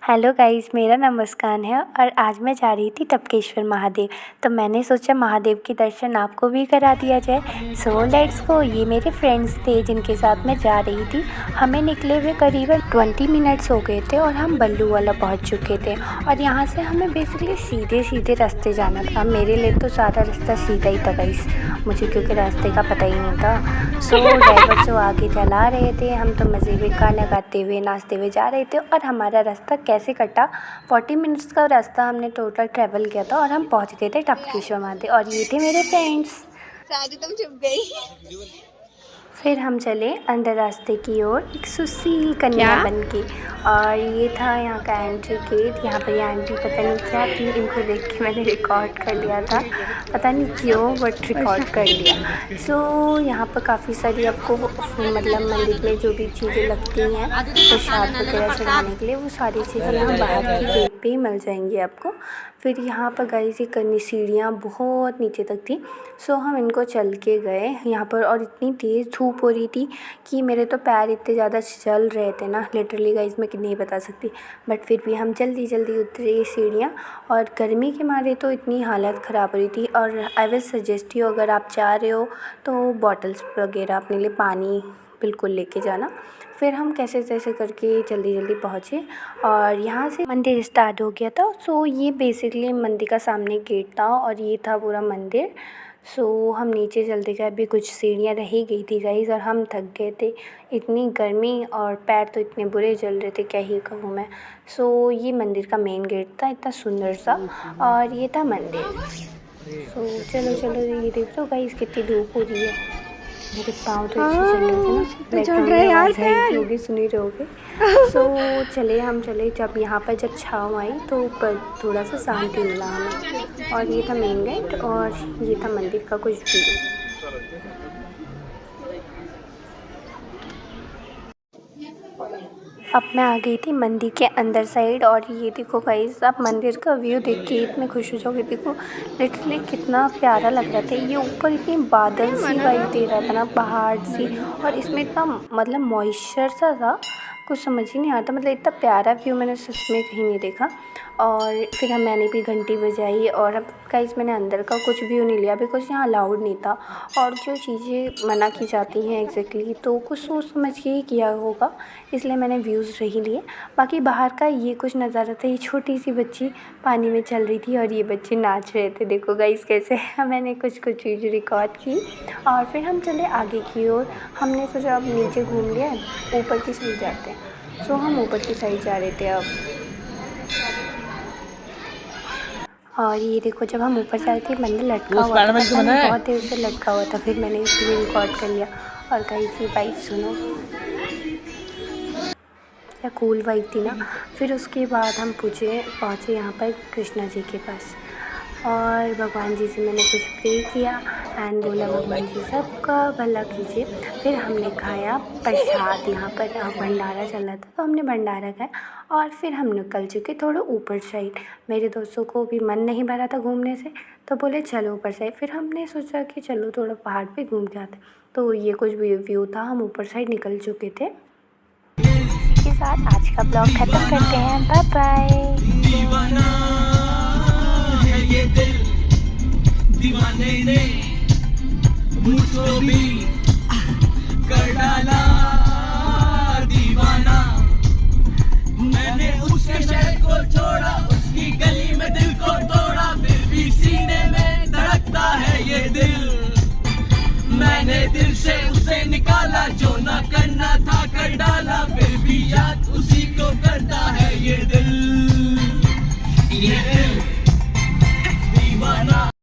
Hello guys, मेरा नाम मुस्कान है और आज मैं जा रही थी टपकेश्वर महादेव। तो मैंने सोचा महादेव के दर्शन आपको भी करा दिया जाए। So let's go. ये मेरे फ्रेंड्स थे जिनके साथ मैं जा रही थी। हमें निकले हुए करीबन 20 मिनट्स हो गए थे और हम बल्लू वाला पहुंच चुके थे। और यहाँ से हमें बेसिकली सीधे सीधे रास्ते जाना था। मेरे लिए तो सारा रास्ता सीधा ही था गाइस, मुझे क्योंकि रास्ते का पता ही नहीं था। सो ड्राइवर जो आगे चला रहे थे, हम तो मज़े में गाना गाते हुए नाचते हुए जा रहे थे। और हमारा रास्ता कैसे कटा, 40 मिनट्स का रास्ता हमने टोटल ट्रैवल किया था और हम पहुंच गए थे टपकेश्वर महादेव। और ये थे मेरे फ्रेंड्स। शादी तुम चुप गई। फिर हम चले अंदर रास्ते की ओर, एक सुशील कन्या बन के। और ये था यहाँ का एंट्री गेट। यहाँ पर ये आंटी पता नहीं क्या थी, इनको देख के मैंने रिकॉर्ड कर लिया था, पता नहीं क्यों, बट रिकॉर्ड कर लिया। सो यहाँ पर काफ़ी सारी आपको मतलब मंदिर में जो भी चीज़ें लगती हैं प्रसाद वगैरह चढ़ाने के लिए, वो सारी चीज़ें यहाँ बाहर की गेट पे ही मिल जाएंगी आपको। फिर यहाँ पर गाइस ये करनी सीढ़ियाँ बहुत नीचे तक थी। सो हम इनको चल के गए यहाँ पर। और इतनी तेज़ धूप हो रही थी कि मेरे तो पैर इतने ज़्यादा जल रहे थे ना, लिटरली गाइस मैं नहीं बता सकती। बट फिर भी हम जल्दी जल्दी उतरे सीढ़ियाँ। और गर्मी के मारे तो इतनी हालत ख़राब हो रही थी। और आई विल सजेस्ट यू, अगर आप जा रहे हो तो बॉटल्स वगैरह अपने लिए पानी बिल्कुल लेके जाना। फिर हम कैसे तैसे करके जल्दी जल्दी पहुँचे और यहाँ से मंदिर स्टार्ट हो गया था। सो ये बेसिकली मंदिर का सामने गेट था और ये था पूरा मंदिर। सो हम नीचे चलते गए, अभी कुछ सीढ़ियाँ रह गई थी गाइस और हम थक गए थे, इतनी गर्मी और पैर तो इतने बुरे जल रहे थे, क्या ही कहूँ मैं। सो ये मंदिर का मेन गेट था, इतना सुंदर सा, और ये था मंदिर। सो चलो चलो, ये देख लो गाइस कितनी धूप हो रही है। मेरे पाँव तो ऐसे चल रहे थे ना, बैकग्राउंड में आवाज़ आई होगी, सुनी रहोगे। सो हम चले जब यहाँ पर जब छाँव आई तो ऊपर थोड़ा सा शांति मिला हमें। और ये था मेन गेट और ये था मंदिर का कुछ व्यू। अब मैं आ गई थी मंदिर के अंदर साइड। और ये देखो गाइस, आप मंदिर का व्यू देख के इतने खुश हो जाओगे। देखो लिटरली कितना प्यारा लग रहा था। ये ऊपर इतनी बादल सी वाइब दे रहा था ना, पहाड़ सी, और इसमें इतना मतलब मॉइस्चर सा था, कुछ समझ ही नहीं आता। मतलब इतना प्यारा व्यू मैंने सच में कहीं नहीं देखा। और फिर मैंने भी घंटी बजाई। और अब गाइस मैंने अंदर का कुछ व्यू नहीं लिया बिकॉज़ यहाँ अलाउड नहीं था। और जो चीज़ें मना की जाती हैं एग्जैक्टली तो कुछ सोच समझ के ही किया होगा, इसलिए मैंने व्यूज़ नहीं लिए। बाकी बाहर का ये कुछ नज़ारा था। ये छोटी सी बच्ची पानी में चल रही थी और ये बच्चे नाच रहे थे। देखो गाइस कैसे मैंने कुछ चीज़ें रिकॉर्ड की। और फिर हम चले आगे की ओर। हमने सोचा अब नीचे घूम लिया, ऊपर की साइड जाते हैं। सो हम ऊपर की साइड जा रहे थे अब। और ये देखो जब हम ऊपर जा रहे थे मंदिर लटका हुआ था, पता नहीं बहुत देर से लटका हुआ था। फिर मैंने इसलिए रिकॉर्ड कर लिया। और गाइस ये वाइब सुनो, क्या कूल वाइब थी ना। फिर उसके बाद हम पहुँचे यहाँ पर कृष्णा जी के पास। और भगवान जी से मैंने कुछ प्रे किया एंड बोला भगवान जी सबका भला कीजिए। फिर हमने खाया प्रसाद, यहाँ पर भंडारा चल रहा था तो हमने भंडारा खाया। और फिर हम निकल चुके थोड़ा ऊपर साइड। मेरे दोस्तों को भी मन नहीं भरा था घूमने से, तो बोले चलो ऊपर साइड। फिर हमने सोचा कि चलो थोड़ा पहाड़ पे घूम के आते। तो ये कुछ व्यू था, हम ऊपर साइड निकल चुके थे। इसी के साथ आज का ब्लॉग ख़त्म करते हैं। Bye bye. दीवाना है ये दिल, दीवाने ने मुझको भी